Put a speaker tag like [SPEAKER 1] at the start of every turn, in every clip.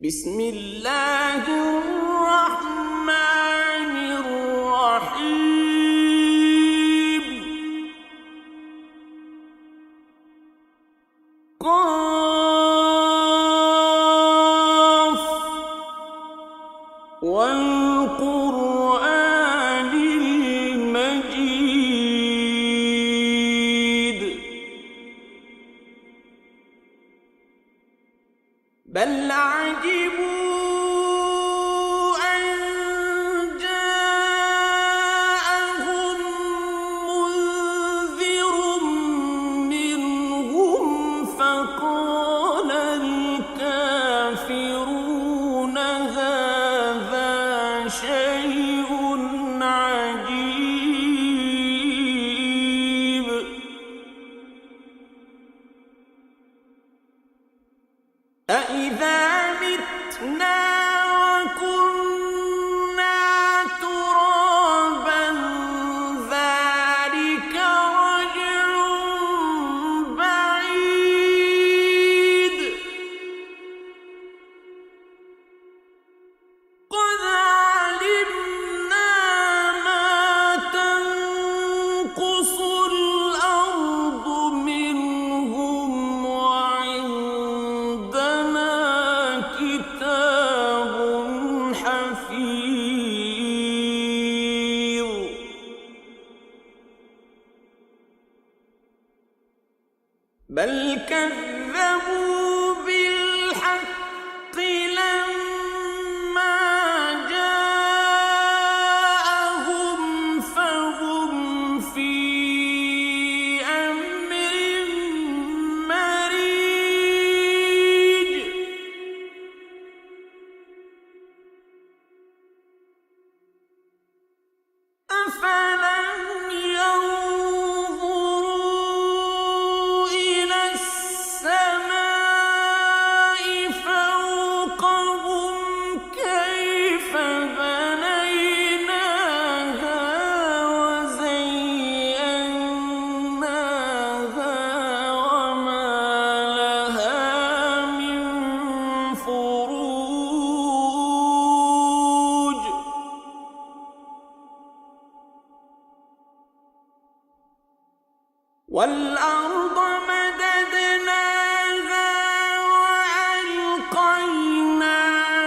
[SPEAKER 1] بسم الله الرحمن الرحيم قاف والقرآن المجيد بل عجبوا أن جاءهم منذر منهم فقال الكافرون هذا شيء عجيب أإذا متنا وكنا ترابا ذلك رجع بعيد قد علمنا ما تنقص الأرض منهم وعندنا كتاب حفيظ بل كذبوا بالحق لما جاءهم فهم في أمر مريج أفلم ينظروا إلى السماء فوقهم كيف بنيناها وزيناها وما لها من فروج والأرض مددناها وألقينا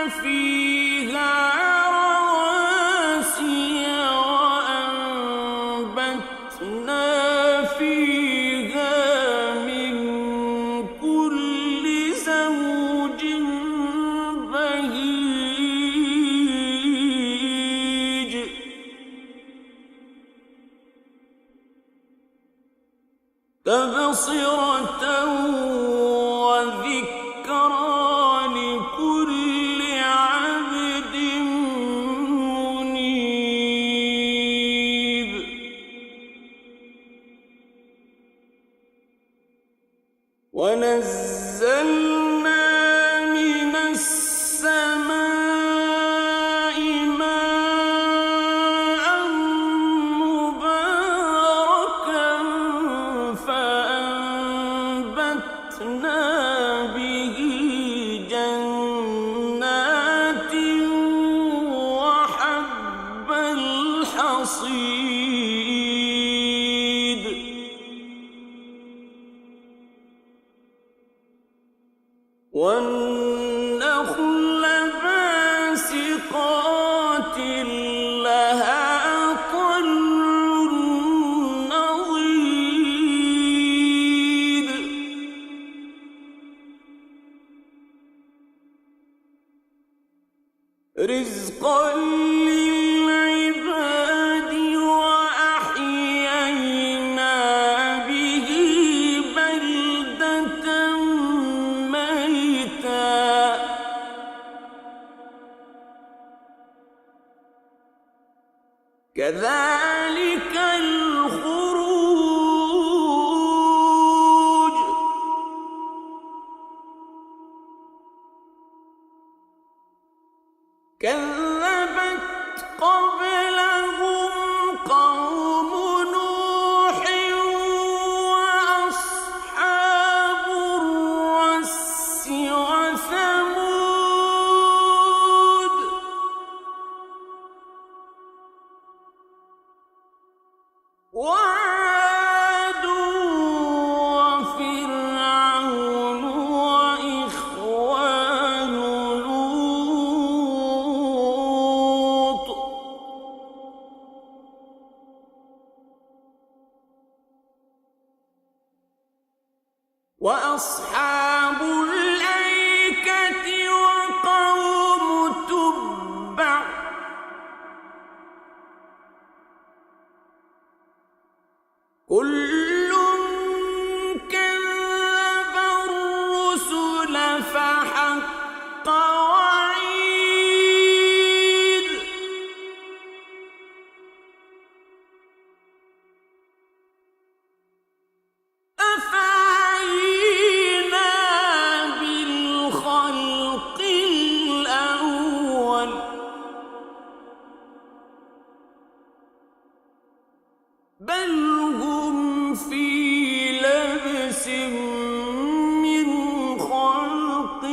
[SPEAKER 1] فيها رواسي وأنبتنا فيها من كل زوج بهيج تبصرة وذكرى لكل عبد منيب ونزلنا من السماء ماء مباركا فأنبتنا به جنات وحب الحصيد والنخل باسقات لها طلع نضيد رزقا للعباد وأحيينا به بلدة ميتا كذلك الخروج كذبت قبلهم قوم نوح وأصحاب الرس وثمود وعيد أفعينا بالخلق الأول بل هم في لبس من خلق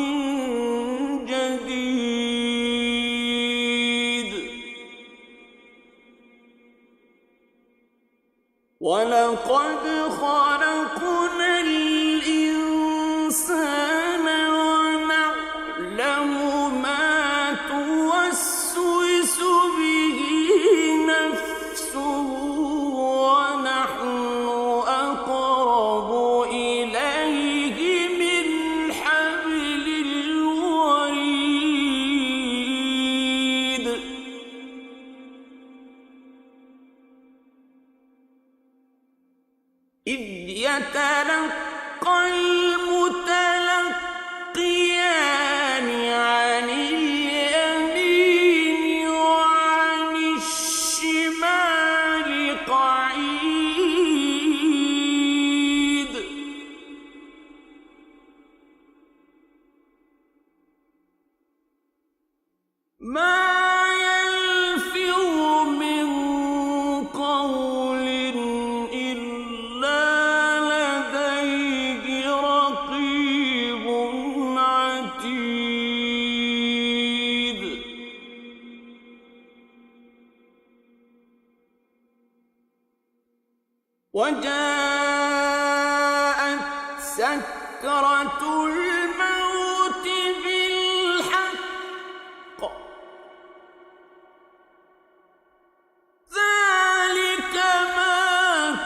[SPEAKER 1] جديد ولقد خلقنا الإنسان ونعلم ما توسوس به نفسه ونحن أقرب إليه من حبل الوريد إذ يتلقى المتلقيان عن اليمين وعن الشمال قعيد ما يلفظ من قول إلا لديه رقيب عتيد وجاءت سكرة الموت بالحق ذلك ما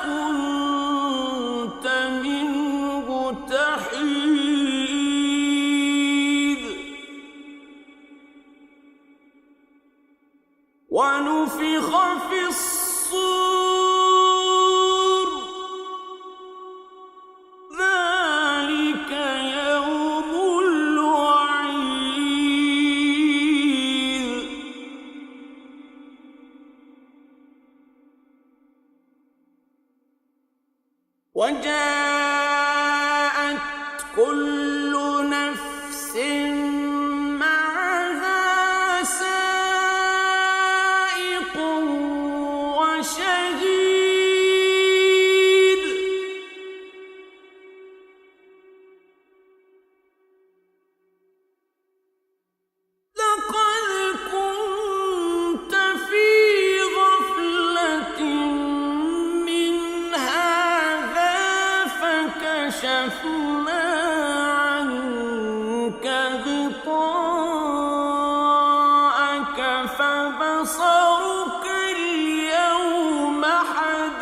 [SPEAKER 1] كنت منه تحيد ونفخ في الصور ذلك يوم الوعيد وجاءت كل نفس معها سائق وشهيد لقد كنت في غفلة من هذا فكشفنا عنك غطاءك فبصرك اليوم حديد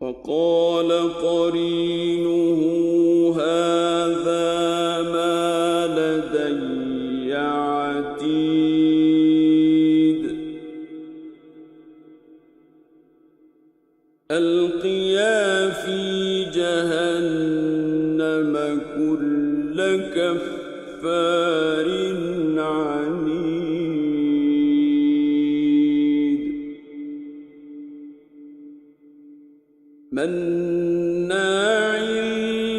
[SPEAKER 1] وقال قرينه هذا ما لدي عتيد ألقيا في جهنم كل كفار عنيد مناع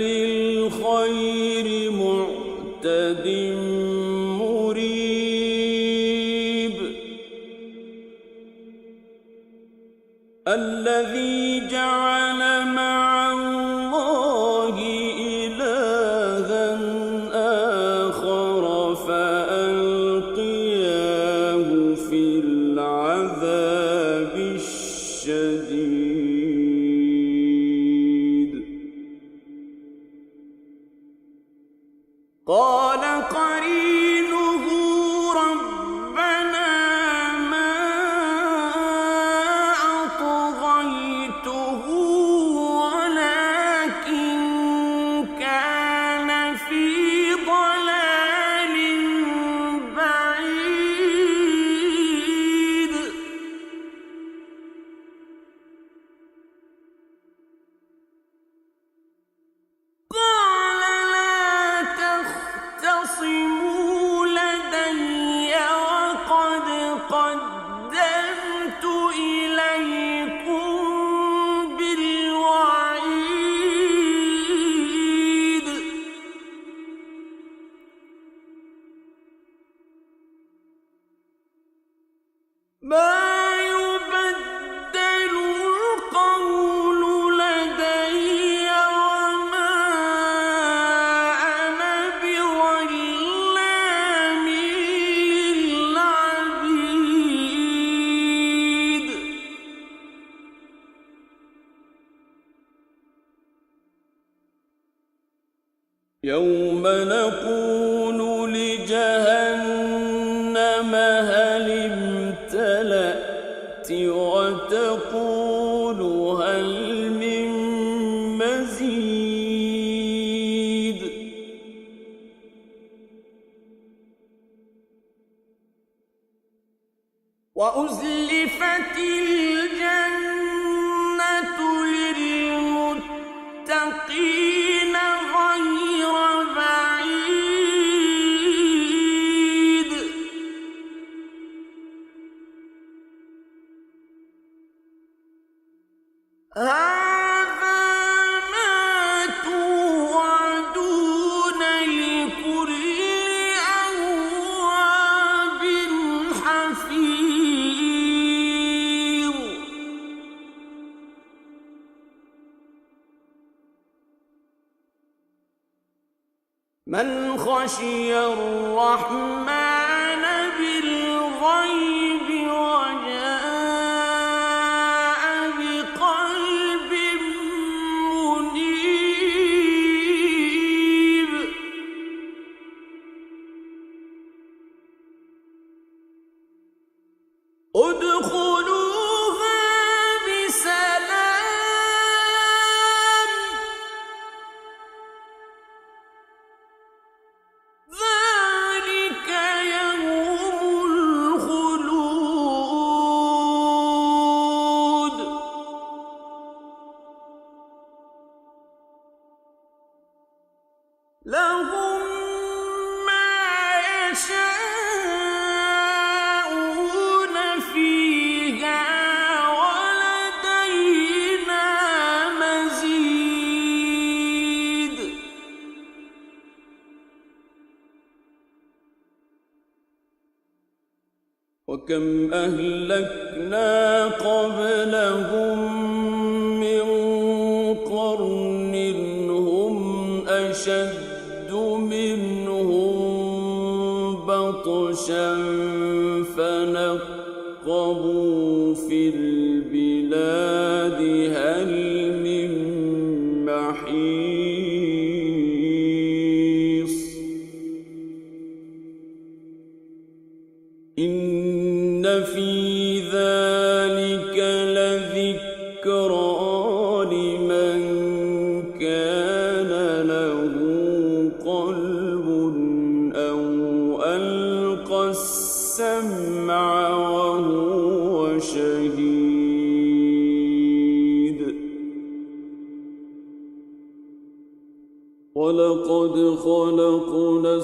[SPEAKER 1] للخير معتد مريب الذي جعل مع الله إلها آخر فألقياه في العذاب الشديد قال قرينه ربنا ما أطغيته ولكن كان في ضلال بعيد يوم نقول لجهنم هل امتلأت وتقول هل من مزيد وأزلفت الجنة للمتقين غير بعيد هذا ما توعدون لكل أواب حفيظ من خشي الرحمن بالغيب وجاء بقلب منيب ادخلوها بسلام ذلك يوم الخلود لهم ما يشاءون فيها ولدينا مزيد وكم أهلكنا قبلهم من قرن هم أشد منهم بطشا فنقبوا في البلاد هل من محيص إن في ذلك لذكرى لمن كان له قلب أو ألقى السمع وهو شهيد ولقد خلقنا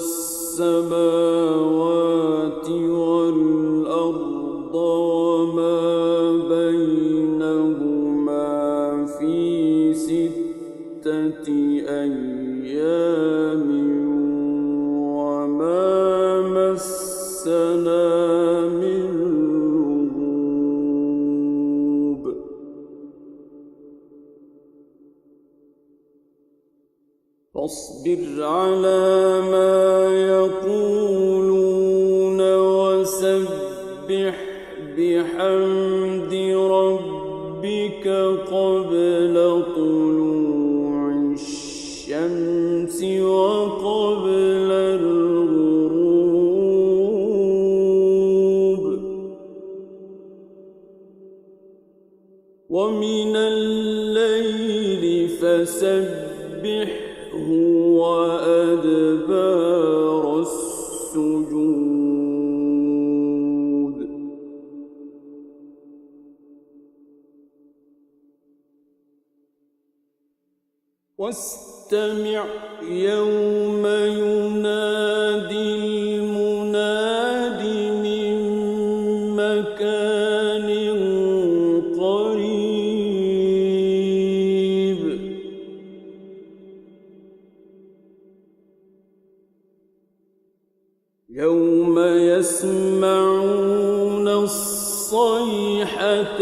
[SPEAKER 1] السماوات والأرض وما بينهما في 6 أيام وما مسنا من لغوب فاصبر على ما يقولون وسبح بحمد ربك قبل طلوع الشمس وقبل الغروب ومن الليل فسبحه وأدبار السجود واستمع يوم ينادي المناد من مكان قريب يوم يسمعون الصيحة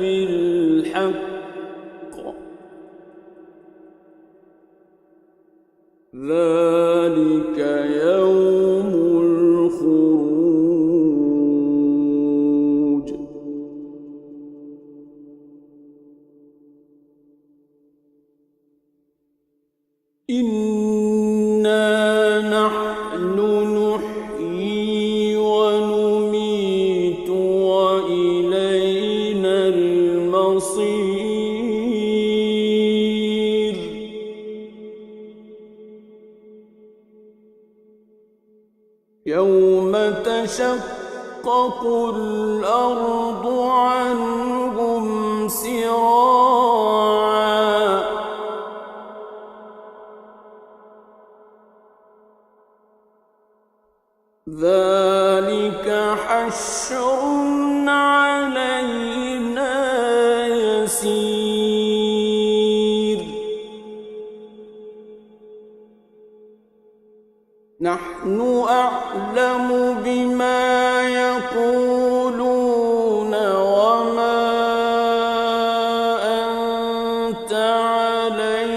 [SPEAKER 1] بالحق ذلك يوم الخروج إنا يوم تشقق الأرض عنهم سراعا ذلك حشر علينا يسير نحن أعلم بما يقولون وما أنت عليهم